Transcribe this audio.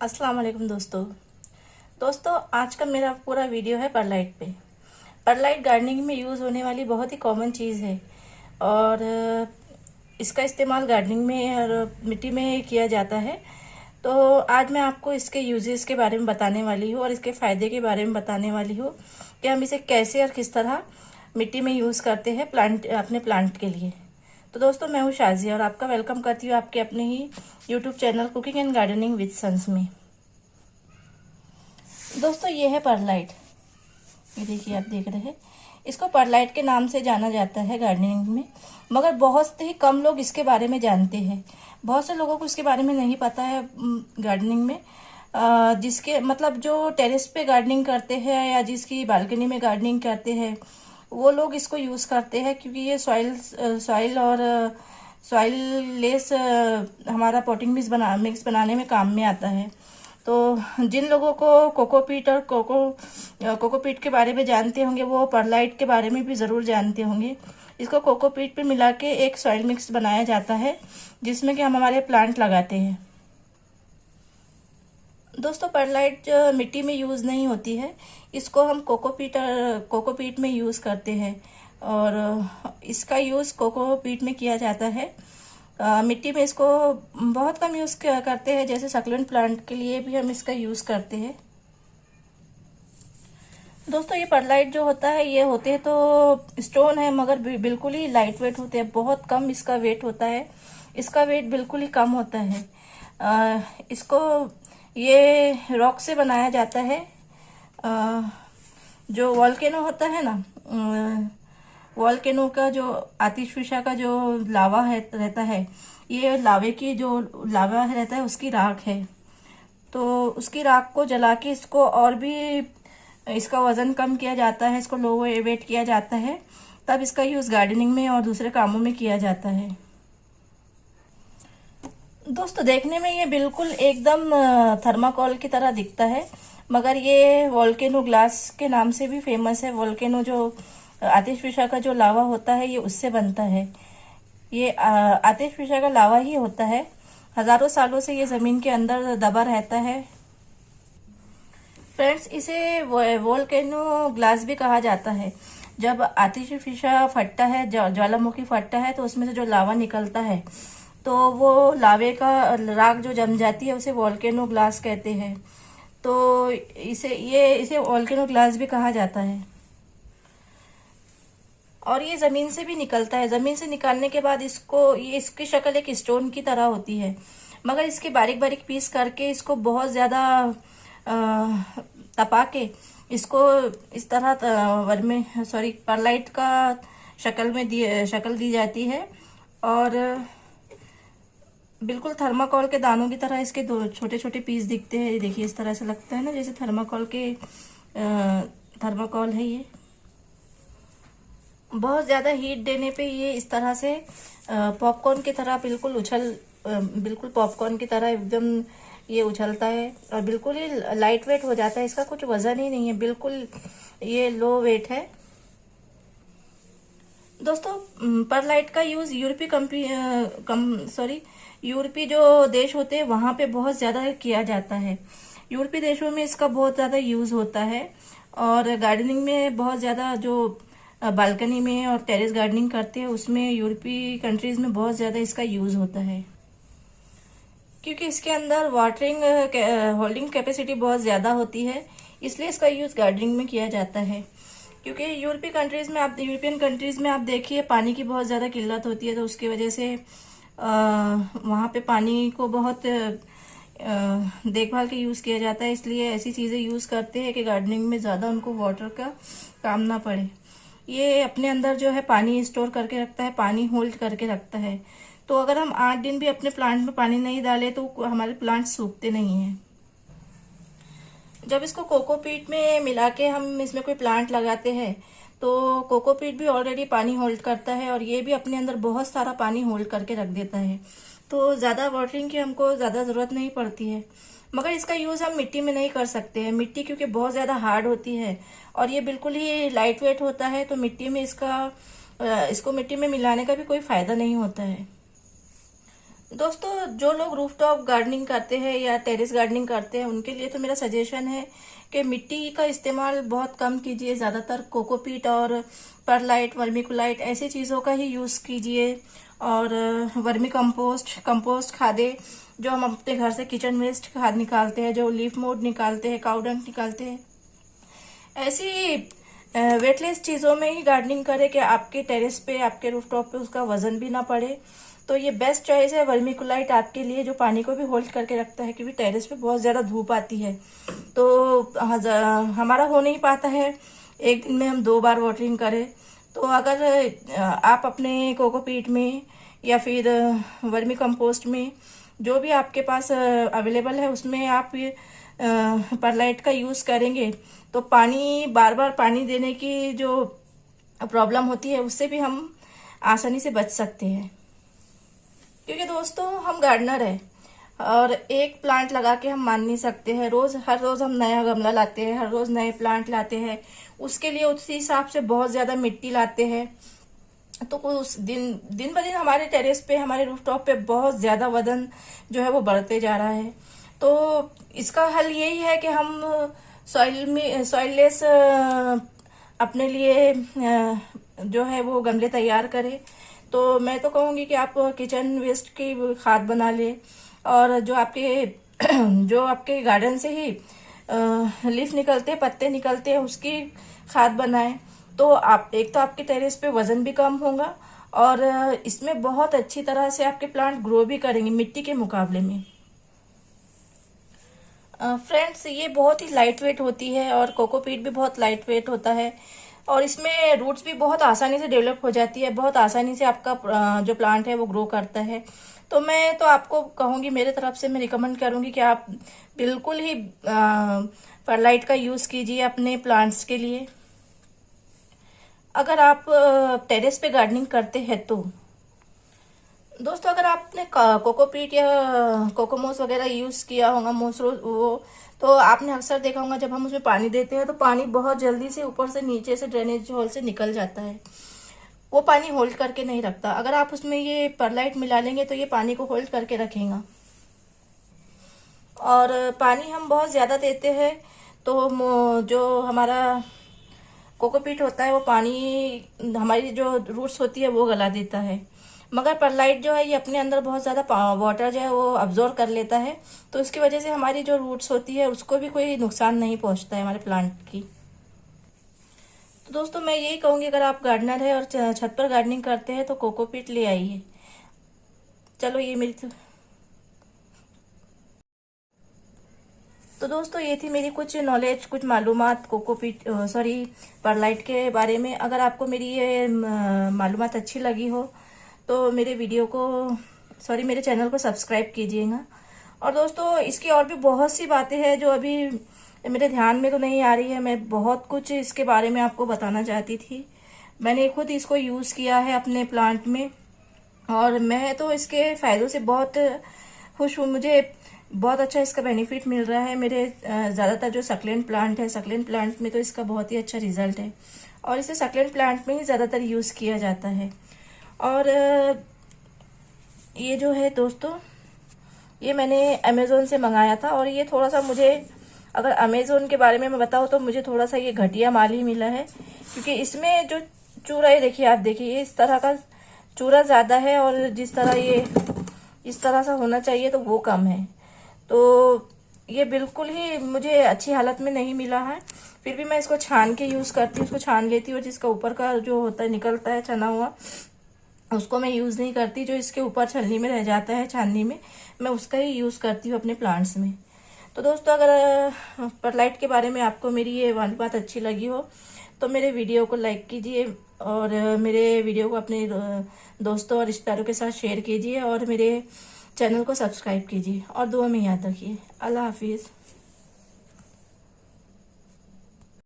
अस्सलाम वालेकुम दोस्तों आज का मेरा पूरा वीडियो है परलाइट पे। परलाइट गार्डनिंग में यूज़ होने वाली बहुत ही कॉमन चीज़ है और इसका इस्तेमाल गार्डनिंग में और मिट्टी में किया जाता है। तो आज मैं आपको इसके यूजेस के बारे में बताने वाली हूँ और इसके फ़ायदे के बारे में बताने वाली हूँ कि हम इसे कैसे और किस तरह मिट्टी में यूज़ करते हैं अपने प्लांट के लिए। तो दोस्तों मैं हूँ शाजिया और आपका वेलकम करती हूँ आपके अपने ही YouTube channel cooking and gardening with sons में। दोस्तों ये है परलाइट, ये देखिए आप देख रहे हैं। इसको परलाइट के नाम से जाना जाता है गार्डनिंग में, मगर बहुत ही कम लोग इसके बारे में जानते हैं। बहुत से लोगों को इसके बारे में नहीं पता है गार्डनिंग में। जिसके मतलब जो टेरेस पे गार्डनिंग करते हैं या जिसकी बालकनी में गार्डनिंग करते हैं वो लोग इसको यूज़ करते हैं, क्योंकि ये सॉइल लेस हमारा पॉटिंग मिक्स बनाने में काम में आता है। तो जिन लोगों को कोकोपीट और कोकोपीट के बारे में जानते होंगे वो परलाइट के बारे में भी ज़रूर जानते होंगे। इसको कोकोपीट पे मिला के एक सॉइल मिक्स बनाया जाता है जिसमें कि हम हमारे प्लांट लगाते हैं। दोस्तों परलाइट मिट्टी में यूज़ नहीं होती है, इसको हम कोकोपीट में यूज़ करते हैं और इसका यूज़ कोकोपीट में किया जाता है। मिट्टी में इसको बहुत कम यूज़ करते हैं, जैसे सक्लेंट प्लांट के लिए भी हम इसका यूज़ करते हैं। दोस्तों ये परलाइट जो होता है ये होते हैं तो स्टोन है, मगर बिल्कुल ही लाइट वेट होते हैं, बहुत कम इसका वेट होता है। इसका वेट बिल्कुल ही कम होता है। इसको ये रॉक से बनाया जाता है। जो वॉल्केनो होता है ना, वॉल्केनो का जो आतिशफिशा का जो लावा है रहता है, ये लावे की जो लावा रहता है उसकी राख है। तो उसकी राख को जला के इसको और भी इसका वजन कम किया जाता है, इसको लो वेट किया जाता है, तब इसका यूज़ गार्डनिंग में और दूसरे कामों में किया जाता है। दोस्तों देखने में ये बिल्कुल एकदम थर्माकोल की तरह दिखता है, मगर ये वोल्केनो ग्लास के नाम से भी फेमस है। वोल्केनो जो आतिशफिशा का जो लावा होता है ये उससे बनता है। ये आतिशफिशा का लावा ही होता है। हजारों सालों से ये जमीन के अंदर दबा रहता है। फ्रेंड्स इसे वोल्केनो ग्लास भी कहा जाता है। जब आतिशफिशा फटता है, ज्वालामुखी फटता है, तो उसमें से जो लावा निकलता है तो वो लावे का राख जो जम जाती है उसे वोल्केनो ग्लास कहते हैं। तो इसे वोल्केनो ग्लास भी कहा जाता है। और ये जमीन से भी निकलता है। जमीन से निकालने के बाद इसकी शक्ल एक स्टोन की तरह होती है, मगर इसके बारीक बारीक पीस करके इसको बहुत ज्यादा तपा के इसको इस तरह परलाइट का शक्ल दी जाती है और बिल्कुल थर्माकोल के दानों की तरह इसके दो छोटे छोटे पीस दिखते हैं। देखिए इस तरह से लगता है ना जैसे थर्माकोल है। ये बहुत ज़्यादा हीट देने पे ये इस तरह से पॉपकॉर्न की तरह बिल्कुल पॉपकॉर्न की तरह एकदम ये उछलता है और बिल्कुल ही लाइट वेट हो जाता है। इसका कुछ वजन ही नहीं है, बिल्कुल ये लो वेट है। दोस्तों परलाइट का यूज़ यूरोपीय जो देश होते हैं वहाँ पे बहुत ज़्यादा किया जाता है। यूरोपीय देशों में इसका बहुत ज़्यादा यूज़ होता है और गार्डनिंग में बहुत ज़्यादा जो बालकनी में और टेरेस गार्डनिंग करते हैं उसमें यूरोपीय कंट्रीज में बहुत ज़्यादा इसका यूज़ होता है, क्योंकि इसके अंदर वाटरिंग होल्डिंग कैपेसिटी बहुत ज़्यादा होती है, इसलिए इसका यूज़ गार्डनिंग में किया जाता है। क्योंकि यूरोपियन कंट्रीज में आप देखिए पानी की बहुत ज़्यादा किल्लत होती है, तो उसकी वजह से वहाँ पे पानी को बहुत देखभाल के यूज़ किया जाता है। इसलिए ऐसी चीज़ें यूज़ करते हैं कि गार्डनिंग में ज़्यादा उनको वाटर का काम ना पड़े। ये अपने अंदर जो है पानी स्टोर करके रखता है, पानी होल्ड करके रखता है। तो अगर हम 8 दिन भी अपने प्लांट में पानी नहीं डालें तो हमारे प्लांट सूखते नहीं हैं। जब इसको कोकोपीट में मिला के हम इसमें कोई प्लांट लगाते हैं तो कोकोपीट भी ऑलरेडी पानी होल्ड करता है और ये भी अपने अंदर बहुत सारा पानी होल्ड करके रख देता है। तो ज़्यादा वाटरिंग की हमको ज़्यादा ज़रूरत नहीं पड़ती है। मगर इसका यूज़ हम मिट्टी में नहीं कर सकते हैं। मिट्टी क्योंकि बहुत ज़्यादा हार्ड होती है और ये बिल्कुल ही लाइट वेट होता है, तो मिट्टी में इसको मिट्टी में मिलाने का भी कोई फ़ायदा नहीं होता है। दोस्तों, जो लोग रूफटॉप गार्डनिंग करते हैं या टेरेस गार्डनिंग करते हैं उनके लिए तो मेरा सजेशन है कि मिट्टी का इस्तेमाल बहुत कम कीजिए। ज़्यादातर कोकोपीट और परलाइट, वर्मिकुलाइट ऐसी चीज़ों का ही यूज़ कीजिए। और वर्मी कंपोस्ट खादें जो हम अपने घर से किचन वेस्ट खाद निकालते हैं, जो लीफ मोड निकालते हैं, काउ डंग निकालते हैं, ऐसी वेटलेस चीज़ों में ही गार्डनिंग करें कि आपके टेरेस पे, आपके रूफटॉप पे उसका वजन भी ना पड़े। तो ये बेस्ट चॉइस है वर्मिकुलाइट आपके लिए, जो पानी को भी होल्ड करके रखता है, क्योंकि टेरेस पे बहुत ज़्यादा धूप आती है तो हमारा हो नहीं पाता है एक दिन में हम 2 बार वाटरिंग करें। तो अगर आप अपने कोकोपीट में या फिर वर्मी कंपोस्ट में, जो भी आपके पास अवेलेबल है, उसमें आप ये परलाइट का यूज़ करेंगे तो पानी, बार बार पानी देने की जो प्रॉब्लम होती है उससे भी हम आसानी से बच सकते हैं। क्योंकि दोस्तों, हम गार्डनर हैं और एक प्लांट लगा के हम मान नहीं सकते हैं। हर रोज हम नया गमला लाते हैं, हर रोज नए प्लांट लाते हैं, उसके लिए उसी हिसाब से बहुत ज्यादा मिट्टी लाते हैं। तो उस दिन ब दिन हमारे टेरेस पे, हमारे रूफटॉप पे बहुत ज्यादा वजन जो है वो बढ़ते जा रहा है। तो इसका हल यही है कि हम सॉइललेस अपने लिए जो है वो गमले तैयार करें। तो मैं तो कहूंगी कि आप किचन वेस्ट की खाद बना ले, और जो आपके गार्डन से ही लीफ निकलते हैं, पत्ते निकलते हैं, उसकी खाद बनाएं। तो एक तो आपके टेरेस पे वजन भी कम होगा और इसमें बहुत अच्छी तरह से आपके प्लांट ग्रो भी करेंगे मिट्टी के मुकाबले में। फ्रेंड्स, ये बहुत ही लाइट वेट होती है और कोकोपीट भी बहुत लाइट वेट होता है, और इसमें रूट्स भी बहुत आसानी से डेवलप हो जाती है, बहुत आसानी से आपका जो प्लांट है वो ग्रो करता है। तो मैं तो आपको कहूंगी, मेरे तरफ से मैं रिकमेंड करूंगी कि आप बिल्कुल ही परलाइट का यूज कीजिए अपने प्लांट्स के लिए। अगर आप टेरेस पे गार्डनिंग करते हैं तो दोस्तों, अगर आपने कोकोपीट या कोकोमोस वगैरह यूज किया होगा, वो तो आपने अक्सर देखा होगा, जब हम उसमें पानी देते हैं तो पानी बहुत जल्दी से ऊपर से नीचे से ड्रेनेज होल से निकल जाता है। वो पानी होल्ड करके नहीं रखता। अगर आप उसमें ये परलाइट मिला लेंगे तो ये पानी को होल्ड करके रखेगा। और पानी हम बहुत ज्यादा देते हैं तो जो हमारा कोकोपीट होता है वो पानी हमारी जो रूट्स होती है वो गला देता है। मगर परलाइट जो है ये अपने अंदर बहुत ज्यादा वाटर जो है वो अब्जॉर्ब कर लेता है, तो इसकी वजह से हमारी जो रूट्स होती है उसको भी कोई नुकसान नहीं पहुंचता है हमारे प्लांट की। तो दोस्तों, मैं यही कहूंगी, अगर आप गार्डनर है और छत पर गार्डनिंग करते हैं तो कोकोपीट ले आइए। चलो, तो दोस्तों, ये थी मेरी कुछ नॉलेज, कुछ मालूमात कोकोपीट परलाइट के बारे में। अगर आपको मेरी ये मालूमात अच्छी लगी हो तो मेरे चैनल को सब्सक्राइब कीजिएगा। और दोस्तों, इसकी और भी बहुत सी बातें हैं जो अभी मेरे ध्यान में तो नहीं आ रही है। मैं बहुत कुछ इसके बारे में आपको बताना चाहती थी। मैंने खुद इसको यूज किया है अपने प्लांट में और मैं तो इसके फायदों से बहुत खुश हूँ। मुझे बहुत अच्छा इसका बेनिफिट मिल रहा है। मेरे ज्यादातर जो सक्लेंट प्लांट है, सक्लेंट प्लांट में तो इसका बहुत ही अच्छा रिजल्ट है और इसे सक्लेंट प्लांट में ही ज्यादातर यूज किया जाता है। और ये जो है दोस्तों, ये मैंने अमेजोन से मंगाया था और ये थोड़ा सा मुझे, अगर अमेजोन के बारे में मैं बताऊँ तो मुझे थोड़ा सा ये घटिया माल ही मिला है, क्योंकि इसमें जो चूरा है, देखिए आप देखिए, इस तरह का चूरा ज्यादा है और जिस तरह ये इस तरह से होना चाहिए तो वो कम है। तो ये बिल्कुल ही मुझे अच्छी हालत में नहीं मिला है। फिर भी मैं इसको छान के यूज करती हूँ, इसको छान लेती हूँ और जिसका ऊपर का जो होता है, निकलता है छना हुआ, उसको मैं यूज नहीं करती। जो इसके ऊपर छलनी में रह जाता है, छाननी में, मैं उसका ही यूज करती हूँ अपने प्लांट्स में। तो दोस्तों, अगर परलाइट के बारे में आपको मेरी ये वाली बात अच्छी लगी हो तो मेरे वीडियो को लाइक कीजिए और मेरे वीडियो को अपने दोस्तों और रिश्तेदारों के साथ शेयर कीजिए और मेरे चैनल को सब्सक्राइब कीजिए और दुआ में याद रखिए। अल्लाह हाफिज़।